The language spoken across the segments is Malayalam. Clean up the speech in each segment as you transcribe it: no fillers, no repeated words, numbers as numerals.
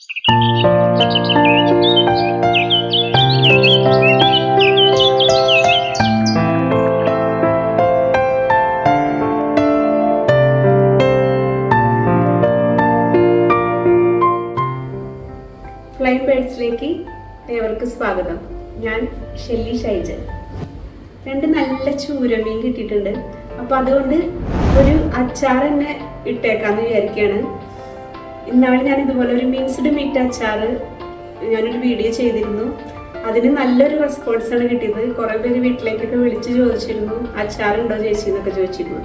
ഫ്ലൈങ് ബേർഡ്സിലേക്ക് ഏവർക്കും സ്വാഗതം. ഞാൻ ഷെല്ലി ഷൈജൻ. രണ്ട് നല്ല ചൂരമീൻ കിട്ടിയിട്ടുണ്ട്. അപ്പോൾ അതുകൊണ്ട് ഒരു അച്ചാർ തന്നെ ഇട്ടേക്കാന്ന് വിചാരിക്കുകയാണ്. ഇന്നാൾ ഞാൻ ഇതുപോലെ ഒരു മിക്സ്ഡ് മീറ്റ് അച്ചാർ ഞാനൊരു വീഡിയോ ചെയ്തിരുന്നു. അതിന് നല്ലൊരു റെസ്പോൺസാണ് കിട്ടിയത്. കുറേ പേര് വീട്ടിലേക്കൊക്കെ വിളിച്ച് ചോദിച്ചിരുന്നു, അച്ചാറുണ്ടോ ചേച്ചി എന്നൊക്കെ ചോദിച്ചിരുന്നു.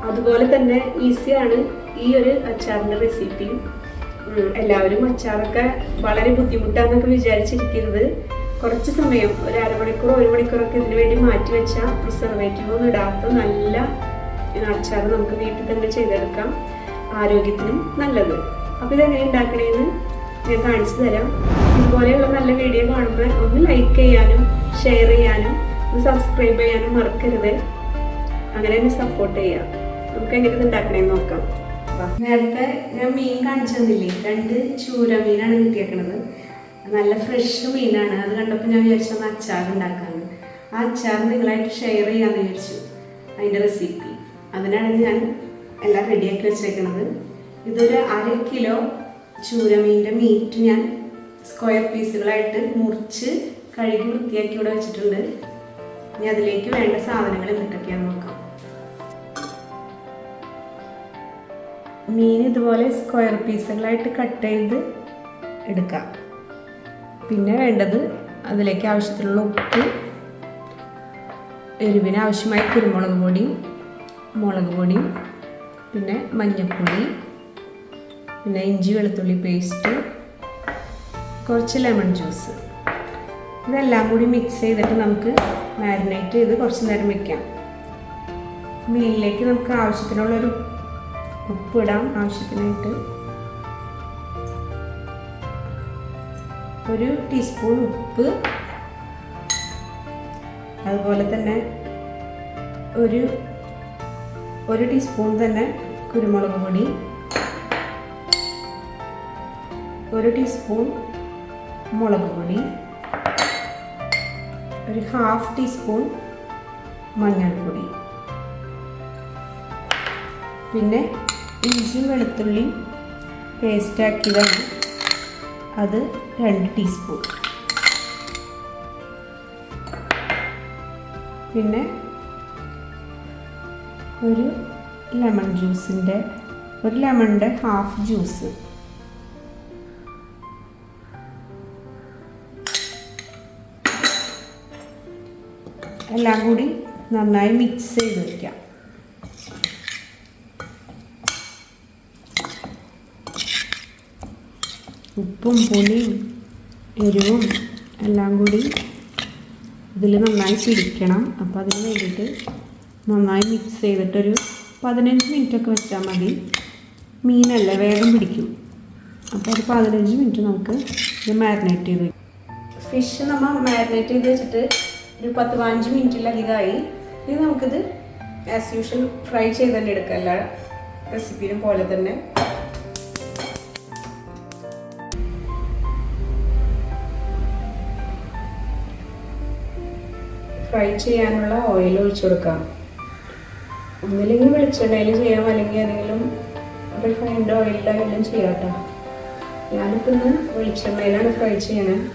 അതുപോലെ തന്നെ ഈസിയാണ് ഈ ഒരു അച്ചാറിൻ്റെ റെസിപ്പിയും. എല്ലാവരും അച്ചാറൊക്കെ വളരെ ബുദ്ധിമുട്ടാന്നൊക്കെ വിചാരിച്ചിരിക്കരുത്. കുറച്ച് സമയം, ഒരു അരമണിക്കൂർ 1 മണിക്കൂറൊക്കെ ഇതിനു വേണ്ടി മാറ്റി വെച്ചാൽ പ്രിസർവേറ്റീവ് ഒന്നും ഇടാത്ത നല്ല അച്ചാർ നമുക്ക് വീട്ടിൽ തന്നെ ചെയ്തെടുക്കാം. ആരോഗ്യത്തിനും നല്ലത്. അപ്പോൾ ഇതെങ്ങനെ ഉണ്ടാക്കണേന്ന് ഞാൻ കാണിച്ചു തരാം. ഇതുപോലെയുള്ള നല്ല വീഡിയോ കാണുമ്പോൾ ഒന്ന് ലൈക്ക് ചെയ്യാനും ഷെയർ ചെയ്യാനും ഒന്ന് സബ്സ്ക്രൈബ് ചെയ്യാനും മറക്കരുത്. അങ്ങനെ തന്നെ സപ്പോർട്ട് ചെയ്യാം. നമുക്ക് എങ്ങനെ ഇത് ഉണ്ടാക്കണേന്ന് നോക്കാം. നേരത്തെ ഞാൻ മീൻ കാണിച്ചു തന്നില്ലേ, 2 ചൂരമീനാണ് കിട്ടിയേക്കണത്. നല്ല ഫ്രഷ് മീനാണ്. അത് കണ്ടപ്പോൾ ഞാൻ വിചാരിച്ചത് അച്ചാർ ഉണ്ടാക്കാണ്. ആ അച്ചാർ നിങ്ങളായിട്ട് ഷെയർ ചെയ്യാമെന്ന് വിചാരിച്ചു. അതിൻ്റെ റെസിപ്പി അതിനാണ് ഞാൻ എല്ലാം റെഡിയാക്കി വെച്ചേക്കുന്നത്. ഇതൊരു 1/2 കിലോ ചൂരമീൻ്റെ മീറ്റ് ഞാൻ സ്ക്വയർ പീസുകളായിട്ട് മുറിച്ച് കഴുകി വൃത്തിയാക്കി ഇവിടെ വെച്ചിട്ടുണ്ട്. ഇനി അതിലേക്ക് വേണ്ട സാധനങ്ങൾ എന്തൊക്കെയാണെന്ന് നോക്കാം. മീൻ ഇതുപോലെ സ്ക്വയർ പീസുകളായിട്ട് കട്ട് ചെയ്ത് എടുക്കാം. പിന്നെ വേണ്ടത് അതിലേക്ക് ആവശ്യത്തിനുള്ള ഉപ്പ്, എരിവിന് ആവശ്യമായ കുരുമുളക് പൊടിയും മുളക് പൊടിയും, പിന്നെ മഞ്ഞൾപ്പൊടി, പിന്നെ ഇഞ്ചി വെളുത്തുള്ളി പേസ്റ്റ്, കുറച്ച് ലെമൺ ജ്യൂസ്. ഇതെല്ലാം കൂടി മിക്സ് ചെയ്തിട്ട് നമുക്ക് മാരിനേറ്റ് ചെയ്ത് കുറച്ച് നേരം വയ്ക്കാം. മീനിലേക്ക് നമുക്ക് ആവശ്യത്തിനുള്ളൊരു ഉപ്പിടാം. ആവശ്യത്തിനായിട്ട് 1 ടീസ്പൂൺ ഉപ്പ്, അതുപോലെ തന്നെ ഒരു ടീസ്പൂൺ തന്നെ കുരുമുളക് പൊടി, 1 ടീസ്പൂൺ മുളക് പൊടി, 1/2 ടീസ്പൂൺ മഞ്ഞൾപ്പൊടി, പിന്നെ ഇഞ്ചിയും വെളുത്തുള്ളിയും പേസ്റ്റാക്കിയതാണ്, അത് 2 ടീസ്പൂൺ. പിന്നെ ഒരു ലെമൺ ജ്യൂസിൻ്റെ, ഒരു ലെമണിൻ്റെ 1/2 ജ്യൂസ്. എല്ലാം കൂടി നന്നായി മിക്സ് ചെയ്ത് വയ്ക്കാം. ഉപ്പും പുളിയും എരിവും എല്ലാം കൂടി ഇതിൽ നന്നായി പിടിക്കണം. അപ്പോൾ അതിന് വേണ്ടിയിട്ട് നന്നായി മിക്സ് ചെയ്തിട്ടൊരു 15 മിനിറ്റൊക്കെ വെച്ചാൽ മതി. മീനല്ലേ, വേഗം പിടിക്കും. അപ്പോൾ ഒരു 15 മിനിറ്റ് നമുക്ക് ഇത് മാരിനേറ്റ് ചെയ്ത് വയ്ക്കും. ഫിഷ് നമ്മൾ മാരിനേറ്റ് ചെയ്ത് വെച്ചിട്ട് ഒരു 10-15 മിനിറ്റിലധികമായി. ഇനി നമുക്കിത് ആസ് യൂഷ്വൽ ഫ്രൈ ചെയ്ത് തന്നെ എടുക്കാം, എല്ലാ റെസിപ്പിയും പോലെ തന്നെ. ഫ്രൈ ചെയ്യാനുള്ള ഓയിൽ ഒഴിച്ചു കൊടുക്കാം. ഒന്നില്ലെങ്കിൽ വെളിച്ചെണ്ണയിൽ ചെയ്യാം, അല്ലെങ്കിൽ ഏതെങ്കിലും റിഫൈൻഡ് ഓയിലായാലും ചെയ്യാം കേട്ടോ. ഞാനിപ്പോൾ ഇന്ന് വെളിച്ചെണ്ണയിലാണ് ഫ്രൈ ചെയ്യണത്.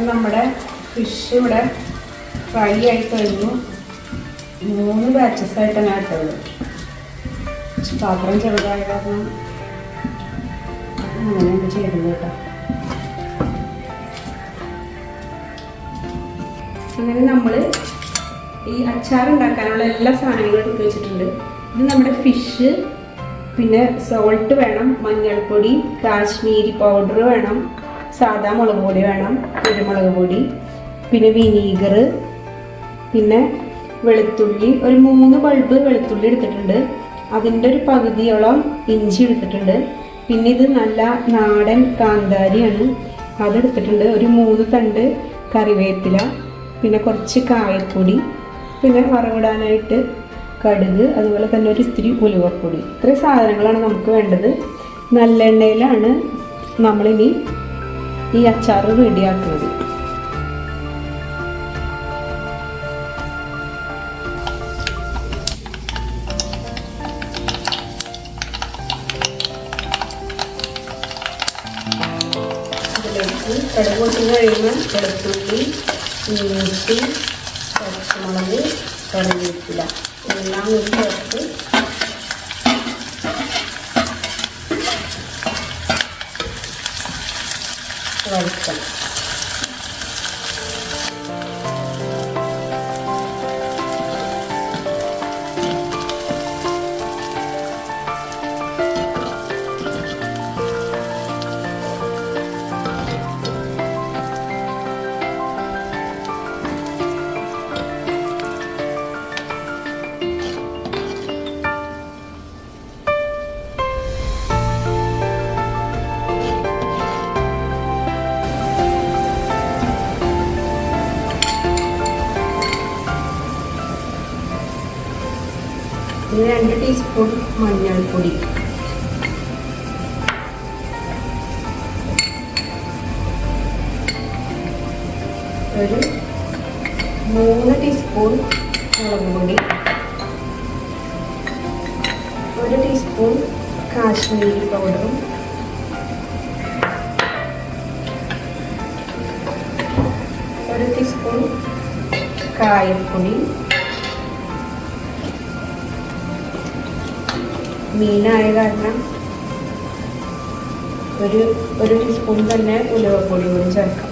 നമ്മുടെ ഫിഷ് ഇവിടെ ഫ്രൈ ആയി കഴിഞ്ഞു. 3 ബാച്ചസ് ആയിട്ടാണ് ആയിട്ടുള്ളത്. പാത്രം ചെറുതായ കാരണം അങ്ങനെയൊക്കെ ചെയ്തത് കേട്ടോ. അങ്ങനെ നമ്മൾ ഈ അച്ചാർ ഉണ്ടാക്കാനുള്ള എല്ലാ സാധനങ്ങളും എടുത്ത് വെച്ചിട്ടുണ്ട്. ഇത് നമ്മുടെ ഫിഷ്, പിന്നെ സോൾട്ട് വേണം, മഞ്ഞൾപ്പൊടി, കാശ്മീരി പൗഡർ വേണം, സാദാ മുളക് പൊടി വേണം, കുരുമുളക് പൊടി, പിന്നെ വിനീഗർ, പിന്നെ വെളുത്തുള്ളി, ഒരു 3 ബൾബ് വെളുത്തുള്ളി എടുത്തിട്ടുണ്ട്. അതിൻ്റെ ഒരു പകുതിയോളം ഇഞ്ചി എടുത്തിട്ടുണ്ട്. പിന്നെ ഇത് നല്ല നാടൻ കാന്താരിയാണ്, അതെടുത്തിട്ടുണ്ട്. ഒരു 3 തണ്ട് കറിവേപ്പില, പിന്നെ കുറച്ച് കായപ്പൊടി, പിന്നെ വറവിടാനായിട്ട് കടുക്, അതുപോലെ തന്നെ ഒരു ഇത്തിരി ഉലുവപ്പൊടി. ഇത്രയും സാധനങ്ങളാണ് നമുക്ക് വേണ്ടത്. നല്ലെണ്ണയിലാണ് നമ്മളിനി ഈ അച്ചാർ റെഡിയാക്കുന്നത്. അതിലേക്ക് കടുക് പൊട്ടി കഴിയുമ്പോൾ വെളുത്തുള്ളി, ഇഞ്ചി, പച്ചമുളക്, കറിവേപ്പില എല്ലാം കൂടി ചേർത്ത് വറുക്കണം. പിന്നെ 2 ടീസ്പൂൺ മഞ്ഞൾപ്പൊടി, ഒരു 3 ടീസ്പൂൺ മുളക് പൊടി, 1 ടീസ്പൂൺ കാശ്മീരി പൗഡറും, 1 ടീസ്പൂൺ കായപ്പൊടി, മീനായ കാരണം ഒരു ടീസ്പൂൺ തന്നെ ഉലുവപ്പൊടി കൂടി ചേർക്കാം.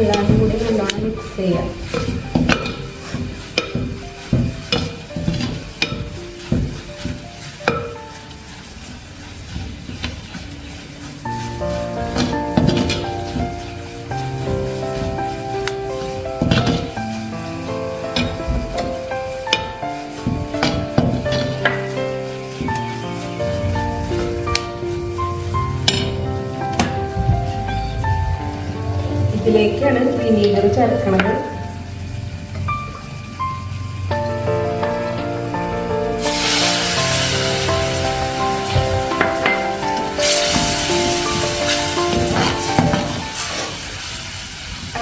എല്ലാം കൂടി നല്ലോണം മിക്സ് ചെയ്യാം. ഇതിലേക്കാണ് വിനീഗർ ചേർക്കുന്നത്.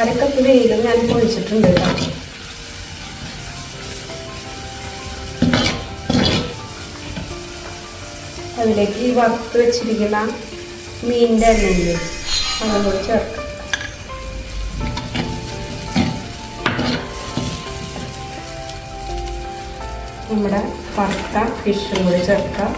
അരക്കപ്പ് വെയിലും ഞാൻ പൊഴിച്ചിട്ടുണ്ട് കേട്ടോ. അതിലേക്ക് ഈ വറുത്ത് വെച്ചിരിക്കുന്ന മീനിൻ്റെ എണ്ണയില്ലേ അതും കൂടി ചേർക്കാം. നമ്മുടെ വറുത്ത ഫിഷും കൂടി ചേർക്കാം.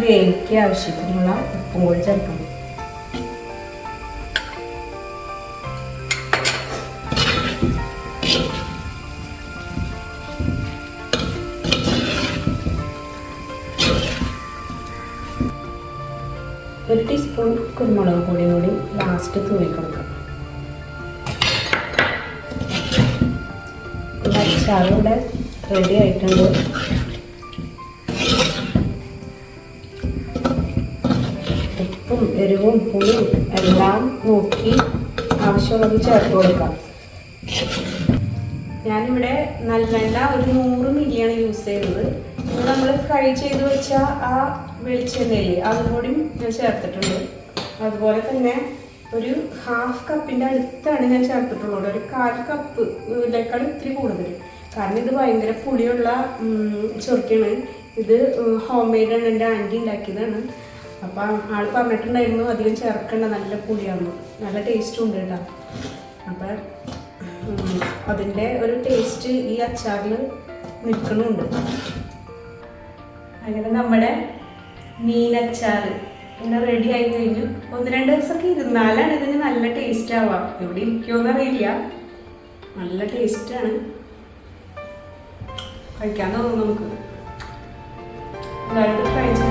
ഗ്രേവിക്ക് ആവശ്യത്തിനുള്ള ഉപ്പും കൂടി ചേർക്കണം. ഒരു ടീസ്പൂൺ കുരുമുളക് പൊടിയും കൂടി ലാസ്റ്റ് തൂവി കൊടുക്കാം. അച്ചാർ ഇവിടെ റെഡി ആയിട്ടുണ്ട്. ഉപ്പും എരിവും പുളിയും എല്ലാം നോക്കി ആവശ്യമുള്ളത് ചേർത്ത് കൊടുക്കാം. ഞാനിവിടെ നല്ലെണ്ണ ഒരു 100 മില്ലിയാണ് യൂസ് ചെയ്യുന്നത്. നമ്മൾ ഫ്രൈ ചെയ്ത് വെച്ച ആ വെളിച്ചെണ്ണയില്ലേ അതും കൂടി ഞാൻ ചേർത്തിട്ടുണ്ട്. അതുപോലെ തന്നെ ഒരു 1/2 കപ്പിൻ്റെ അടുത്താണ് ഞാൻ ചേർത്തിട്ടുള്ളത്. ഒരു 1/4 കപ്പിലേക്കാൾ ഇത്തിരി കൂടുതൽ കാരണം ഇത് ഭയങ്കര പുളിയുള്ള ചൊറിക്കാണ്. ഇത് ഹോം മെയ്ഡാണ്, എൻ്റെ ആൻറ്റി ഉണ്ടാക്കിയതാണ്. അപ്പം ആൾ പറഞ്ഞിട്ടുണ്ടായിരുന്നു അധികം ചേർക്കേണ്ട, നല്ല പുളിയാകുന്നു, നല്ല ടേസ്റ്റും ഉണ്ട് കേട്ടോ. അപ്പം അതിൻ്റെ ഒരു ടേസ്റ്റ് ഈ അച്ചാറിൽ നിൽക്കുന്നുണ്ട്. അങ്ങനെ നമ്മുടെ മീനച്ചാർ പിന്നെ റെഡി ആയി കഴിഞ്ഞു. 1-2 ദിവസമൊക്കെ ഇരുന്നാലാണ് ഇതിന് നല്ല ടേസ്റ്റ് ആവാം. എവിടെ ഇരിക്കുമോയെന്ന് അറിയില്ല, നല്ല ടേസ്റ്റാണ്, കഴിക്കാൻ തോന്നും നമുക്ക്. എല്ലാവരും ട്രൈ ചെയ്യാം.